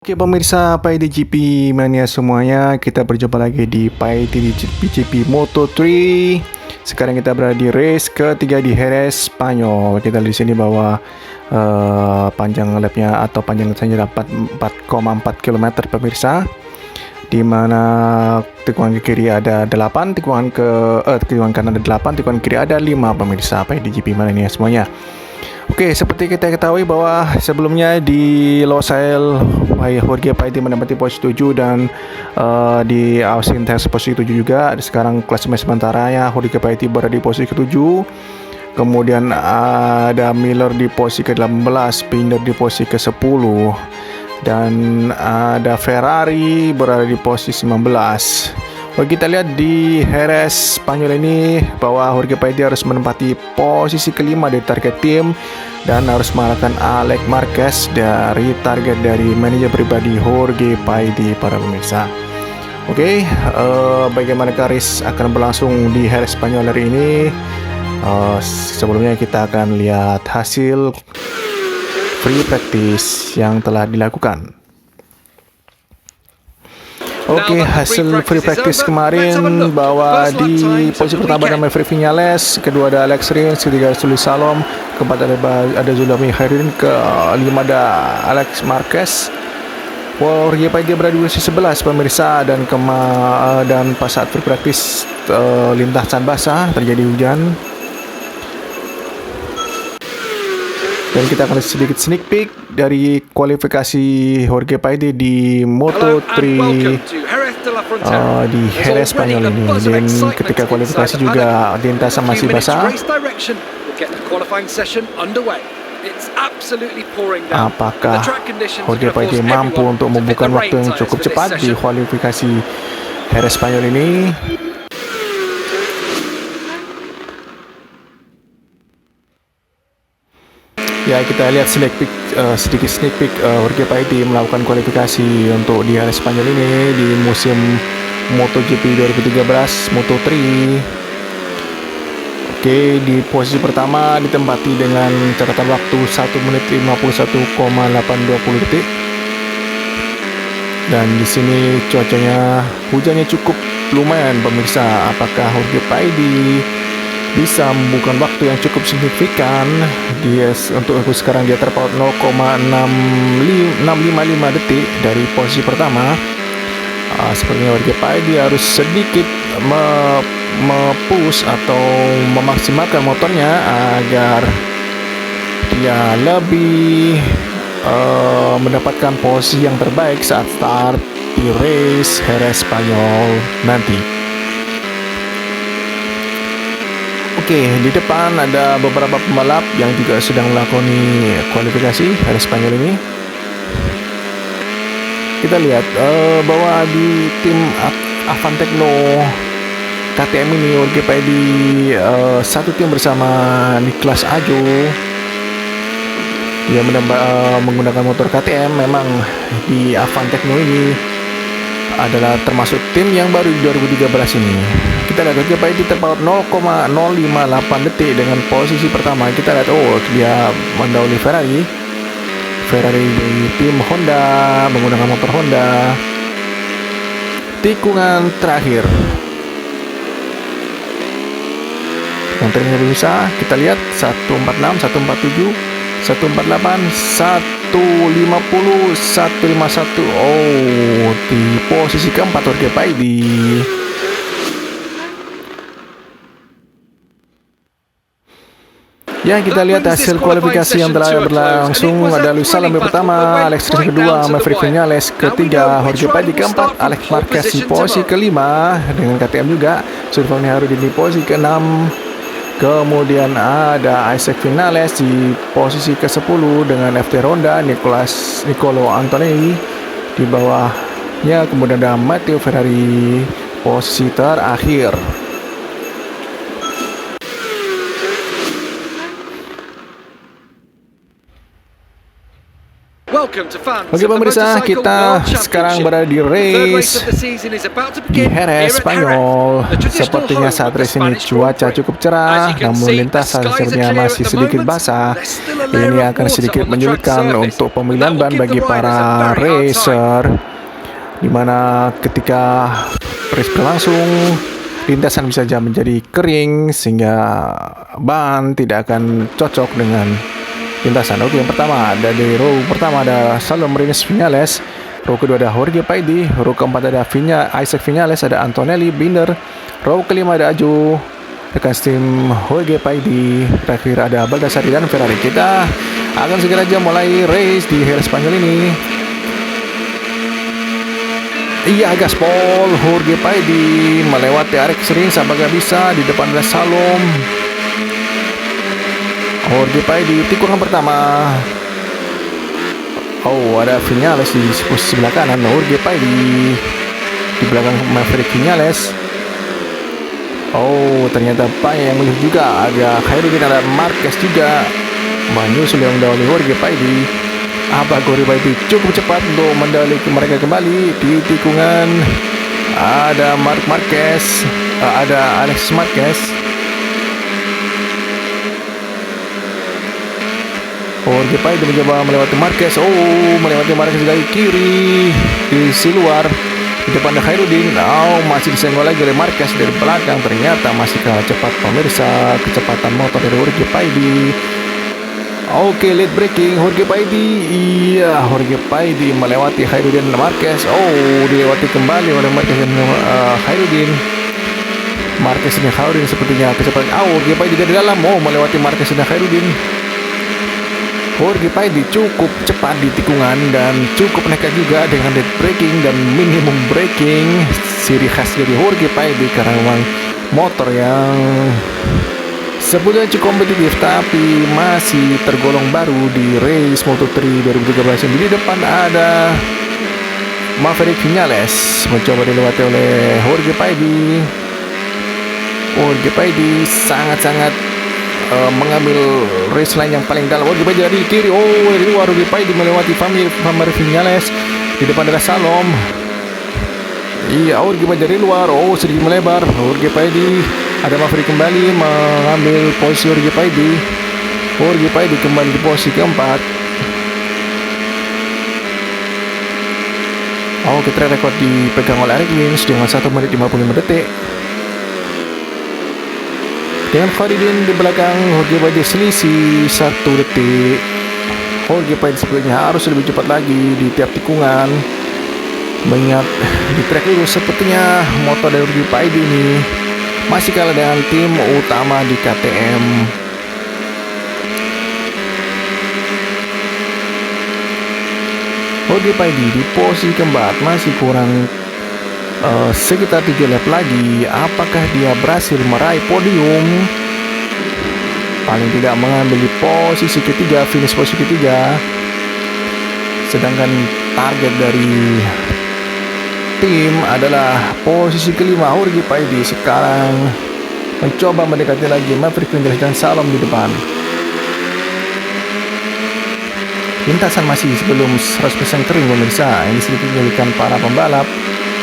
Oke pemirsa PIDGP mania semuanya, kita berjumpa lagi di PIDGP Moto3. Sekarang kita berada di race ketiga di Jerez, Spanyol. Kita di sini bawa panjang lapnya atau panjang lapnya dapat 4,4 km pemirsa. Di mana tikungan ke kiri ada 8, tikungan kanan ada 8, tikungan kiri ada 5 pemirsa PIDGP mania semuanya. Oke, seperti kita ketahui bahwa sebelumnya di Losail Jorge Paiti menempati posisi 7 dan di Austin Texas posisi 7 juga. Sekarang klasemen sementaranya Jorge Paiti berada di posisi ke-7. Kemudian ada Miller di posisi ke-18, Binder di posisi ke-10 dan ada Ferrari berada di posisi 19. Kita lihat di Jerez Spanyol ini bahwa Jorge Paiti harus menempati posisi kelima dari target tim dan harus mengalahkan Alex Marquez dari target dari manajer pribadi Jorge Paiti para pemirsa. Bagaimana race akan berlangsung di Jerez Spanyol hari ini? Sebelumnya kita akan lihat hasil free practice yang telah dilakukan. Hasil free practice kemarin bahwa di posisi pertama ada Maverick Viñales, kedua ada Alex Rins, ketiga ada Sully Salom, keempat ada Zulami Khairin, kelima ada Alex Marquez. Jorge Paiti berada di posisi 11 pemirsa dan pas saat free practice lintasan basah terjadi hujan. Dan kita akan sedikit sneak peek dari kualifikasi Jorge Paiti di Moto3 di Jerez Spanyol ini. Dan ketika kualifikasi juga lintasan masih basah. Apakah Jorge Paiti mampu untuk membuka waktu yang cukup cepat di kualifikasi Jerez Spanyol ini? Ya, kita lihat sedikit sneak peek Jorge Paiti melakukan kualifikasi untuk di Jerez Spanyol ini di musim MotoGP 2013 Moto3. Di posisi pertama ditempati dengan catatan waktu 1 menit 51,820 detik. Dan di sini hujannya cukup lumayan pemirsa. Apakah Jorge Paiti bisa membuka waktu yang cukup signifikan? Untuk sekarang dia terpaut 0,655 detik dari posisi pertama. Sepertinya Jorge Paiti harus sedikit push atau memaksimalkan motornya agar dia lebih mendapatkan posisi yang terbaik saat start di race Jerez Spanyol nanti. Di depan ada beberapa pembalap yang juga sedang melakoni kualifikasi Jerez Spanyol ini. Kita lihat bahwa di tim Avantecno KTM ini Jorge Paiti satu tim bersama Nicolas Ajo. Dia menggunakan motor KTM. Memang di Avantecno ini adalah termasuk tim yang baru di 2013 ini. Kita lihat Jorge Paiti terpaut 0,058 detik dengan posisi pertama. Kita lihat dia mendahului Ferrari di tim Honda menggunakan motor Honda. Tikungan terakhir yang bisa kita lihat 146, 147, 148, 150, 151. Di posisi keempat Jorge Paiti. Ya, kita lihat hasil kualifikasi yang telah berlangsung. Ada Luis Salom pertama, Alex Rins kedua, Maverick Viñales ketiga, Jorge Paiti keempat, Alex Marquez di posisi kelima dengan KTM juga, Sulfani Harudin di posisi ke-6. Kemudian ada Isaac Viñales di posisi ke-10 dengan FT Honda, Nicolo Antonelli di bawahnya. Kemudian ada Matteo Ferrari posisi terakhir. Oke pemirsa, kita sekarang berada di race di Jerez, Spanyol. Sepertinya saat race ini cuaca cukup cerah, namun lintasan sepertinya masih sedikit basah. Ini akan sedikit menyulitkan untuk pemilihan ban bagi para racer, dimana ketika race berlangsung lintasan bisa menjadi kering sehingga ban tidak akan cocok dengan lintasan. Oke, yang pertama ada di row pertama ada Salom Rins Vinales, row kedua ada Jorge Paidi, row keempat ada Isaac Vinales, ada Antonelli Binder, row kelima ada Aju, rekan tim Jorge Paidi, terakhir ada Baldassari dan Ferrari. Kita akan segera aja mulai race di Jerez Spanyol ini. Iya, gaspol Jorge Paidi melewati Alex Rins apakah bisa, di depan ada Salom. Jorge Paidi tikungan pertama. Oh, ada Vinales di posisi sebelah kanan. Jorge Paidi di belakang Maverick Vinales. Oh, ternyata banyak yang melihat juga. Ada Khairuddin, ada Marquez juga menyusul yang mendahului Jorge Paidi. Apa Jorge Paidi cukup cepat untuk mendahului mereka kembali di tikungan. Ada Marquez, ada Alex Marquez. Jorge Paidi mencoba melewati Marquez. Oh, melewati Marquez dari kiri di sisi luar. Di depan ada Khairuddin. Oh, masih disenggol lagi oleh Marquez dari belakang. Ternyata masih kalah cepat pemirsa kecepatan motor dari Jorge Paidi. Oke, late braking Jorge Paidi. Iya, Jorge Paidi melewati Khairuddin dan Marquez. Oh, dilewati kembali oleh Marquez dan Khairuddin. Marquez dan Khairuddin sepertinya kecepatan. Jorge Paidi dari dalam. Oh, melewati Marquez dan Khairuddin. Jorge Paidi cukup cepat di tikungan dan cukup nekat juga dengan late braking dan minimum braking, ciri khas dari Jorge Paidi karena memang motor yang sebetulnya cukup kompetitif tapi masih tergolong baru di race Moto3 2013. Di depan ada Maverick Vinales mencoba dilewati oleh Jorge Paidi. Jorge Paidi sangat-sangat mengambil race line yang paling dalam. Jorge Paidi dari kiri. Oh, dari luar Jorge Paidi melewati Maverick Vinales. Di depan ada Salom. Iya, Jorge Paidi dari luar. Oh, sedikit melebar. Jorge Paidi ada Maverick kembali mengambil posisi Jorge Paidi. Jorge Paidi kembali di posisi keempat. Oh, kita rekod dipegang oleh Alex Rins dengan 1 menit 55 detik. Dengan Khairuddin di belakang Jorge Paidi selisih 1 detik. Jorge Paidi sepertinya harus lebih cepat lagi di tiap tikungan. Mengingat di trek lurus sepertinya motor dari Jorge Paidi ini masih kalah dengan tim utama di KTM. Jorge Paidi di posisi keempat masih kurang sekitar 3 lap lagi. Apakah dia berhasil meraih podium? Paling tidak mengambil di posisi ketiga, finish posisi ketiga. Sedangkan target dari tim adalah posisi kelima. Jorge Paidi sekarang mencoba mendekati lagi Maverick Vinales dan Salom di depan. Lintasan masih belum 100% kering pemirsa. Ini sedikit menyulitkan para pembalap.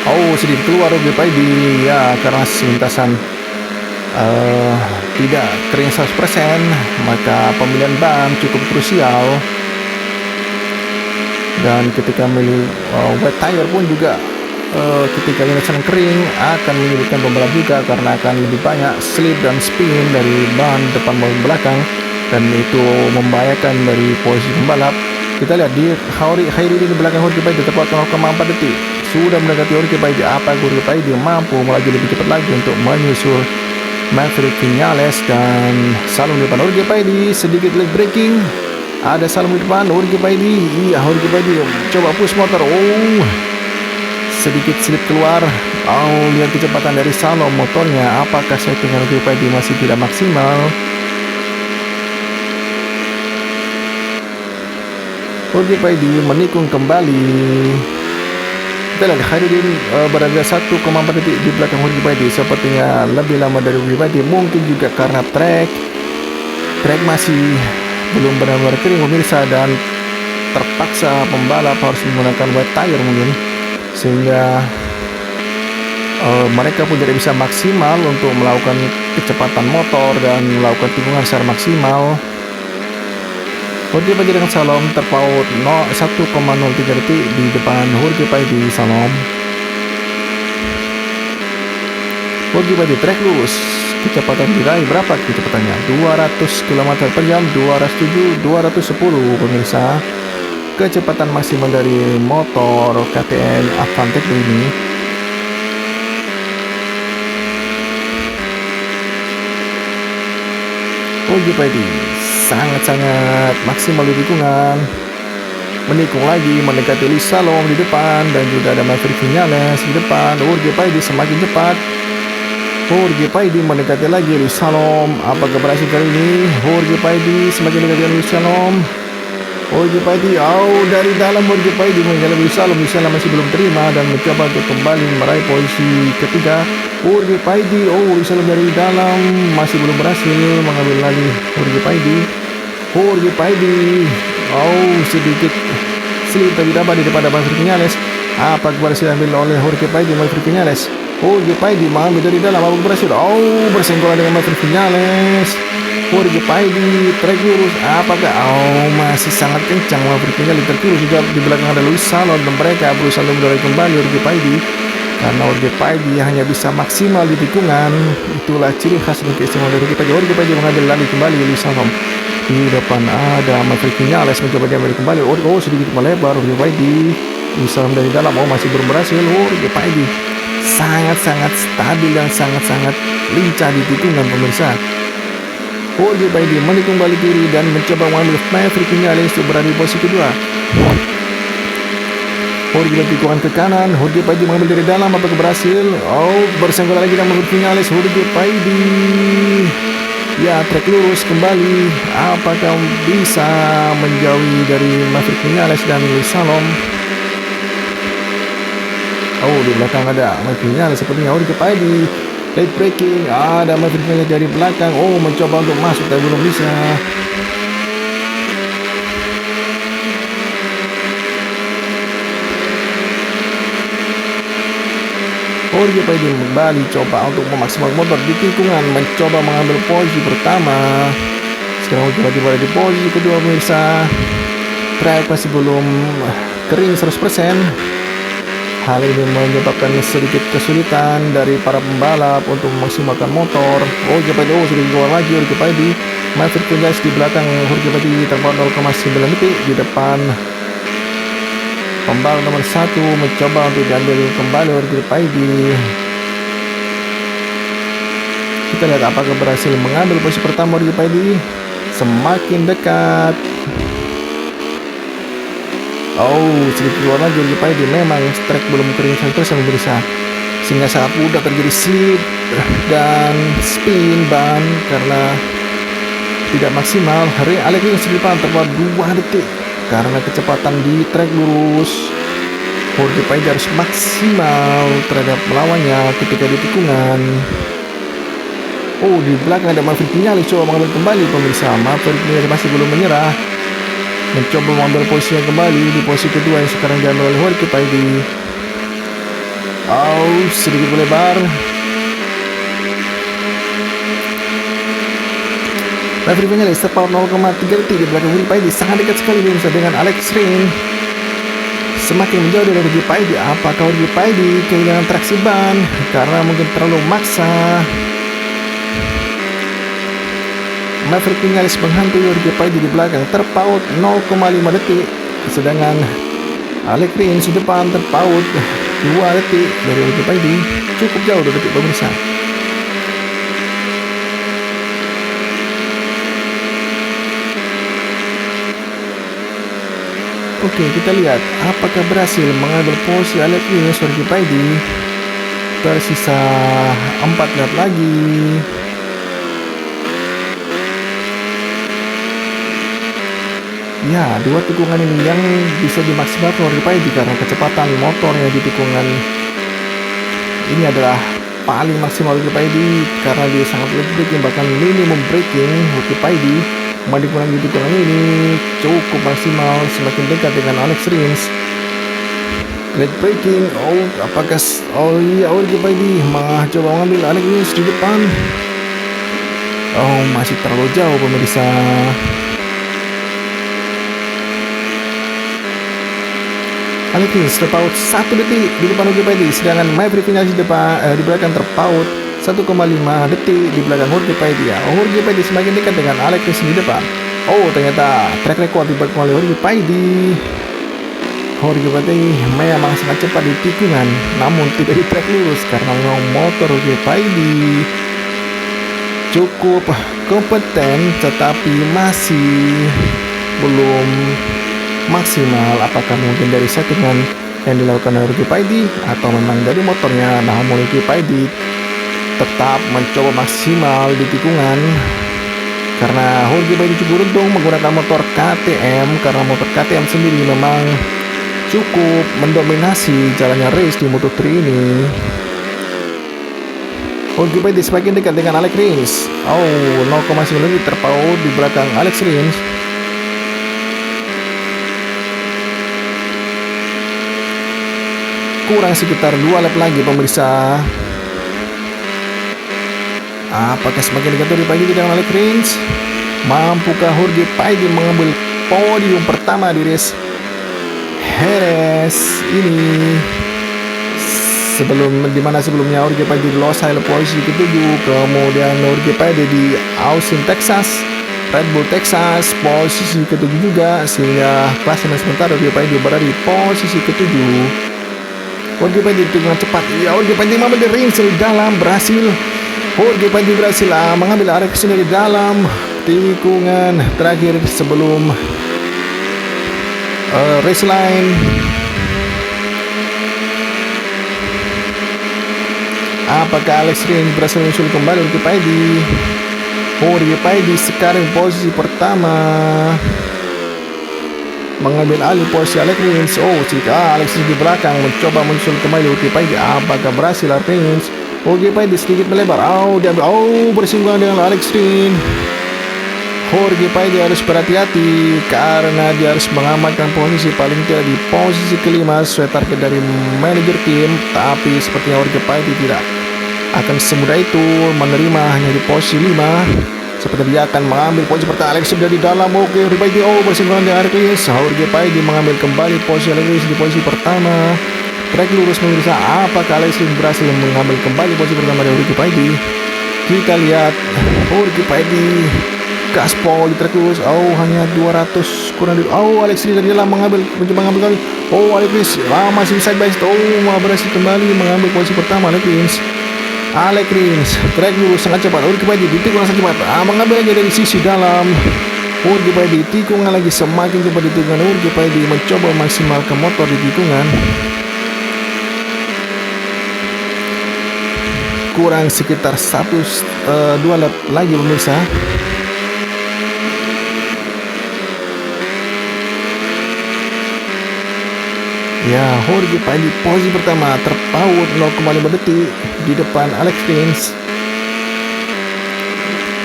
Oh, sedikit keluar Jorge Paidi ya karena lintasan tidak kering 100%, maka pemilihan ban cukup krusial. Dan ketika memilih wet tire pun juga ketika lintasan kering akan menyulitkan pembalap juga karena akan lebih banyak slip dan spin dari ban depan maupun belakang, dan itu membahayakan dari posisi pembalap. Kita lihat di Khairuddin di belakang Jorge Paidi tepat 0,4 detik sudah mendekati Jorge Paidi. Apa Jorge Paidi mampu melaju lebih cepat lagi untuk menyusul Maverick Vinales dan Salom di depan. Jorge Paidi sedikit late braking. Ada Salom di depan Jorge Paidi. Iya, Jorge Paidi coba push motor. Oh, sedikit slip keluar. Oh, lihat kecepatan dari Salom motornya. Apakah settingan Jorge Paidi masih tidak maksimal? Jorge Paidi menikung kembali. Kita lihat Khairuddin berada 1,4 detik di belakang Jorge Paidi. Sepertinya lebih lama dari Jorge Paidi. Mungkin juga karena trek masih belum benar-benar kering pemirsa, dan terpaksa pembalap harus menggunakan wet tire mungkin, sehingga mereka pun tidak bisa maksimal untuk melakukan kecepatan motor dan melakukan tikungan secara maksimal. Jorge Paydi dengan Salom terpaut 1,03 detik di depan Jorge Paydi Salom. Jorge Paydi track lurus, kecepatan diraih berapa kecepatannya? 200 km per jam, 207, 210 pemirsa. Kecepatan maksimal dari motor KTM Avantek ini. Jorge Paydi sangat-sangat maksimal di tikungan, menikung lagi mendekati Lewis Salom di depan, dan juga ada Maverick Viñales di depan. Jorge Paydi semakin cepat. Jorge Paydi mendekati lagi Lewis Salom. Apakah berhasil kali ini? Jorge Paydi semakin dekat dengan Lewis Salom. Jorge Paydi, dari dalam Jorge Paydi mengejar Lewis Salom. Lewis Salom masih belum terima dan mencoba untuk kembali meraih posisi ketiga. Jorge Paydi, Lewis Salom dari dalam masih belum berhasil mengambil lagi Jorge Paydi. Jorge Paydi, sedikit slip tapi dapat di depan Maverick Viñales. Apa berhasil diambil oleh Jorge Paydi? Maverick Viñales. Jorge Paydi mengambil dari dalam, apa berhasil? Bersenggolan dengan Maverick Viñales. Jorge Paydi track lurus, apakah? Masih sangat kencang Maverick Viñales, terkiri juga di belakang ada Lewis Salom, dan mereka berusaha mendorong kembali Jorge Paydi karena Jorge Paydi hanya bisa maksimal di tikungan. Itulah ciri khas dan keistimewaan dari Jorge Paydi. Jorge Paydi mengambil lagi kembali Lewis Salom. Di depan ada Maverick Viñales mencoba diambil kembali. Sedikit melebar Jorge Paydi. Lewis Salom dari dalam, masih belum berhasil. Jorge Paydi sangat-sangat stabil dan sangat-sangat lincah di tikungan pemirsa. Jorge Paydi menikung balik kiri dan mencoba mengambil Maverick Viñales untuk berada di posisi kedua. Jorge tikungan ke kanan, Jorge Paydi mengambil dari dalam, apakah berhasil? Bersenggolan lagi dengan Maverick Viñales. Jorge Paydi, ya, track lurus kembali. Apakah bisa menjauhi dari Maverick Viñales dan Lewis Salom? Di belakang ada Maverick Viñales sepertinya. Jorge Paydi late braking, ada Maverick Viñales dari belakang. Mencoba untuk masuk tapi belum bisa. Jorge Paydi kembali coba untuk memaksimalkan motor di tikungan, mencoba mengambil posisi pertama. Sekarang Jorge Paydi berada di posisi kedua pemirsa. Track masih belum kering 100%. Hal ini menyebabkan sedikit kesulitan dari para pembalap untuk memaksimalkan motor. Jorge Paydi sudah keluar lagi. Jorge Paydi, Maverick Viñales di belakang Jorge Paydi terpaut 0,9 detik di depan pembalap nomor 1 mencoba untuk diambil kembali Jorge Paydi. Kita lihat apakah berhasil mengambil posisi pertama Jorge Paydi. Semakin dekat. Sedikit keluar lagi Jorge Paydi. Memang track belum kering 100% pemirsa, sehingga sangat mudah terjadi slip dan spin ban karena tidak maksimal. Alex Rins di depan terpaut 2 detik karena kecepatan di track lurus. Jorge Paydi harus maksimal terhadap melawannya ketika di tikungan. Di belakang ada Maverick Viñales coba mengambil kembali pemirsa. Maverick Viñales masih belum menyerah, mencoba mengambil posisinya kembali di posisi kedua yang sekarang diambil oleh Jorge Paydi. Sedikit melebar. Maverick Viñales terpaut 0,3 detik di belakang Jorge Paydi. Sangat dekat sekali pemirsa dengan Alex Rins. Semakin menjauh dari Jorge Paydi. Apakah Jorge Paydi kehilangan traksi ban karena mungkin terlalu maksa? Maverick Viñales menghantui Jorge Paydi di belakang, terpaut 0,5 detik. Sedangkan Alex Rins di depan terpaut 2 detik dari Jorge Paydi. Cukup jauh 2 detik pemirsa. Kita lihat apakah berhasil mengambil posisi Alex Rins Jorge Paydi. Tersisa 4 lap lagi. Ya, 2 tikungan ini yang bisa dimaksimalkan Jorge Paydi karena kecepatan motornya di tikungan ini adalah paling maksimal Jorge Paydi karena dia sangat late braking, bahkan minimum braking Jorge Paydi. Menikulangi tikungan ini cukup maksimal, semakin dekat dengan Alex Rins. Late braking, oh iya, Paidi coba mengambil Alex Rins di depan. Oh, masih terlalu jauh pemirsa. Alex Rins terpaut 1 detik di depan Paidi, sedangkan Maverick Vinales di belakang terpaut 1,5 detik di belakang Paidi. Paidi semakin dekat dengan Alex Rins di depan. Oh, ternyata track record dipegang oleh Paidi. Paidi memang sangat cepat di tikungan, namun tidak di track lurus karena memang motor Paidi cukup kompeten, tetapi masih belum maksimal. Apakah mungkin dari settingan yang dilakukan oleh Paidi atau memang dari motornya? Namun Paidi tetap mencoba maksimal di tikungan karena Paidi cukup beruntung menggunakan motor KTM, karena motor KTM sendiri memang cukup mendominasi jalannya race di Moto3 ini. Paidi semakin dekat dengan Alex Rins. 0,9 detik terpaut di belakang Alex Rins. Kurang sekitar 2 lap lagi pemirsa. Apakah semakin dekat Paidi dengan Alex Rins? Mampukah Paidi mengambil podium pertama di race Jerez ini? Sebelumnya Paidi di Los Angeles posisi ke-7, kemudian Paidi di Austin, Texas, Red Bull Texas posisi ke-7 juga, sehingga klasemen sementara Paidi berada di posisi ke-7. Paidi dengan cepat, Paidi mengambil Rins dari dalam, berhasil. Paidi berhasil mengambil Alex dari dalam tikungan terakhir sebelum race line. Apakah Alex Rins berhasil menyusul kembali Paidi? Paidi sekarang posisi pertama, mengambil alih posisi Alex Rins. Jika Alex Rins di belakang mencoba menyusul kembali Paidi, apakah berhasil Alex Rins? Paidi sedikit melebar. Bersinggungan dengan Alex Rins. Paidi harus berhati-hati karena dia harus mengamankan posisi paling tidak di posisi kelima sesuai target dari manajer tim. Tapi sepertinya Paidi tidak akan semudah itu menerima hanya di posisi 5. Seperti dia akan mengambil posisi pertama Alex dari dalam. Paidi bersinggungan dengan Alex Rins. Paidi mengambil kembali posisi Alex Rins di posisi pertama. Track lurus pemirsa. Apakah Alex Rins berhasil mengambil kembali posisi pertama dari Paidi? Kita lihat Paidi gaspol di track lurus. Hanya 200 kurang dari. Alex Rins dari dalam mencoba mengambil kali. Alex Rins masih side by side. Berhasil kembali mengambil posisi pertama Alex Rins. Track lurus sangat cepat. Paidi di tikungan sangat cepat. Mengambil lagi dari sisi dalam. Paidi tikungan lagi semakin cepat di tikungan. Paidi mencoba maksimalkan motor di tikungan. Kurang sekitar 2 lap lagi pemirsa. Paidi posisi pertama terpaut 0,5 detik di depan Alex Rins.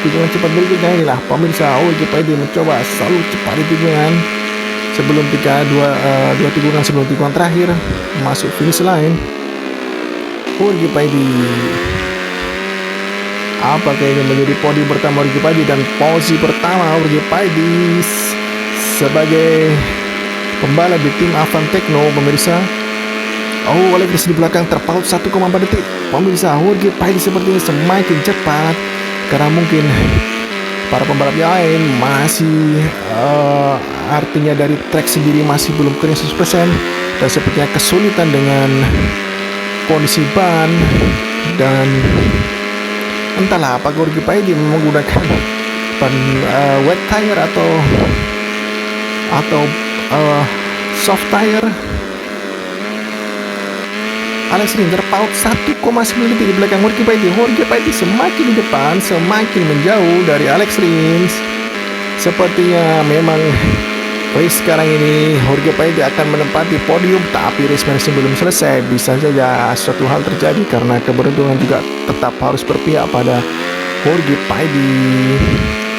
Tikungan cepat berikutnya inilah pemirsa. Paidi mencoba selalu cepat di tikungan sebelum dua tikungan sebelum tikungan terakhir masuk finish line. Paidi, apakah ini menjadi podium pertama Paidi dan posisi pertama Paidi sebagai pembalap di tim Avan Tekno pemirsa. Alex Rins di belakang terpaut 1,4 detik pemirsa. Paidi sepertinya semakin cepat karena mungkin para pembalap yang lain masih artinya dari track sendiri masih belum kering 100% dan sepertinya kesulitan dengan kondisi ban, dan entahlah apakah Paidi menggunakan ban wet tire atau soft tire. Alex Rins terpaut 1,9 detik di belakang Paidi. Paidi semakin di depan, semakin menjauh dari Alex Rins. Sepertinya memang race sekarang ini Paidi akan menempati podium, tapi race masih belum selesai. Bisa saja suatu hal terjadi karena keberuntungan juga tetap harus berpihak pada Paidi.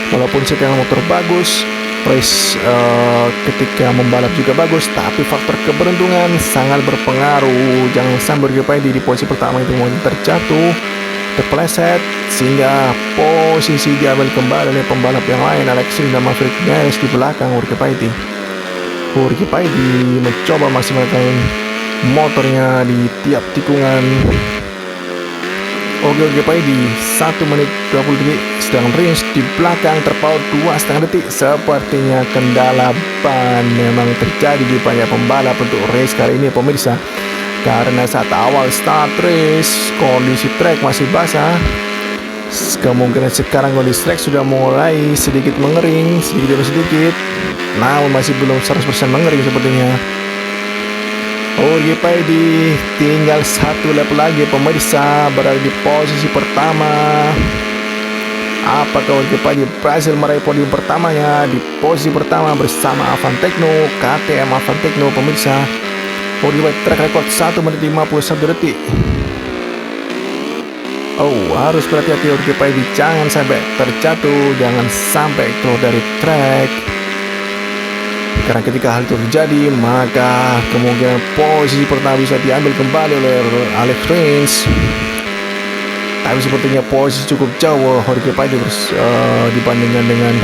Walaupun sekarang motor bagus, race ketika membalap juga bagus, tapi faktor keberuntungan sangat berpengaruh. Jangan sampai GPD di posisi pertama itu mau terjatuh, terpeleset, sehingga posisi diambil kembali oleh pembalap yang lain, Alex Rins dan Maverick Vinales di belakang GPD. GPD mencoba maksimalkan motornya di tiap tikungan. GPD 1 menit 20 detik, sedang Rins di belakang terpaut 2,5 detik. Sepertinya kendala ban memang terjadi di banyak pembalap untuk race kali ini pemirsa, karena saat awal start race kondisi trek masih basah. Kemungkinan sekarang kondisi trek sudah mulai sedikit mengering, sedikit demi sedikit, namun masih belum 100% mengering sepertinya. GPD tinggal 1 lap lagi pemirsa, berada di posisi pertama. Apakah GPD berhasil meraih podium pertamanya di posisi pertama bersama Avantecno, KTM Avantecno pemirsa. GPD track record 1 menit 51 detik. Harus berhati-hati GPD, jangan sampai terjatuh, jangan sampai keluar dari track. Karena ketika hal itu terjadi, maka kemungkinan posisi pertama bisa diambil kembali oleh Alex Rins. Tapi sepertinya posisi cukup jauh GPD dibandingkan dengan,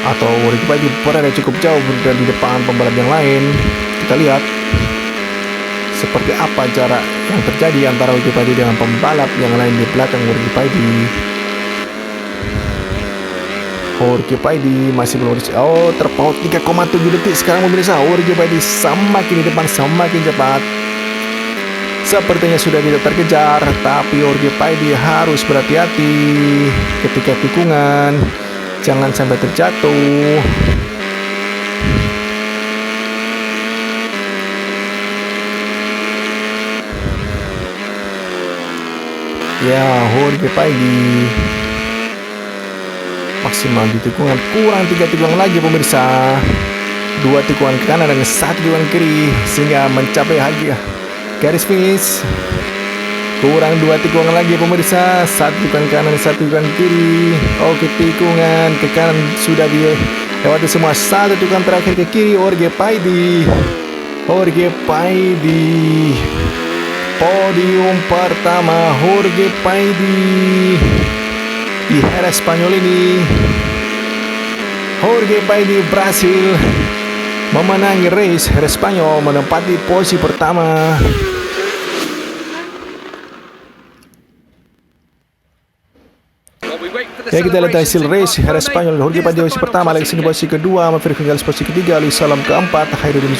atau GPD berada cukup jauh di depan pembalap yang lain. Kita lihat seperti apa jarak yang terjadi antara GPD dengan pembalap yang lain di belakang GPD. GPD masih belum terpaut 3,7 detik sekarang pemirsa. GPD semakin di depan, semakin cepat. Sepertinya sudah tidak terkejar, tapi GPD harus berhati-hati ketika tikungan, jangan sampai terjatuh. GPD maksimal di tikungan, kurang 3 tikungan lagi pemirsa, 2 tikungan ke kanan dan 1 tikungan kiri, sehingga mencapai garis finish. Kurang 2 tikungan lagi pemirsa, 1 tikungan kanan, 1 tikungan kiri. Tikungan ke kanan sudah dilewati semua, 1 tikungan terakhir ke kiri. GPD podium pertama GPD di Jerez Spanyol ini. GPD berhasil memenangi race Jerez Spanyol, menempati posisi pertama. Kita lihat hasil race Jerez Spanyol. GPD posisi pertama, Alex Rins posisi kedua, Maverick Vinales posisi ketiga, Luis Salam keempat, Khairuddin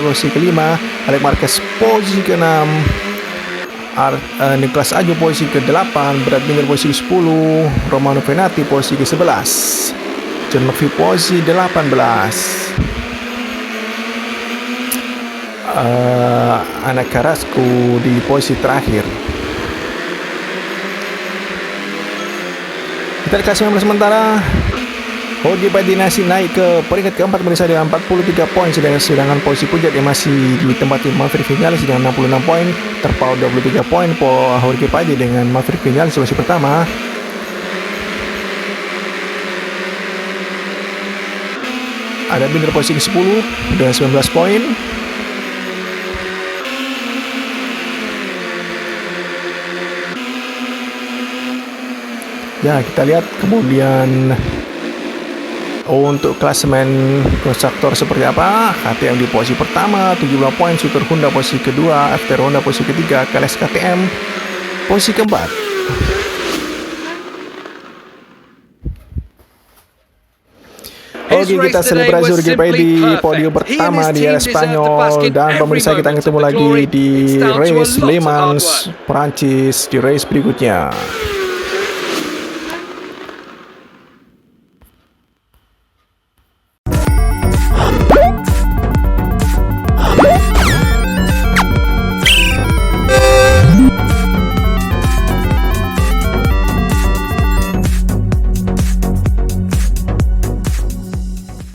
posisi kelima, Alex Marquez posisi keenam, Nicolas Ajo posisi ke-8, Brad Binder posisi ke-10, Romano Fenati posisi ke-11, John McPhee posisi 18, Ana Carrasco di posisi terakhir. Kita lihat klasemen sementara. GPD naik ke peringkat keempat pemirsa dengan 43 poin, sedangkan posisi puncak yang masih ditempati Maverick Vinales dengan 66 poin, terpaut 23 poin GPD dengan Maverick Vinales posisi pertama. Ada Binder posisi ke-10 dengan 19 poin. Kita lihat kemudian untuk klasemen konstruktor seperti apa. KTM di posisi pertama 75 poin, Suter Honda posisi kedua, FTR Honda posisi ketiga, KLS KTM posisi keempat. Kita selebrasi GPD di podium pertama di Jerez Spanyol, dan pemirsa kita ketemu lagi di race Le Mans Prancis di race berikutnya.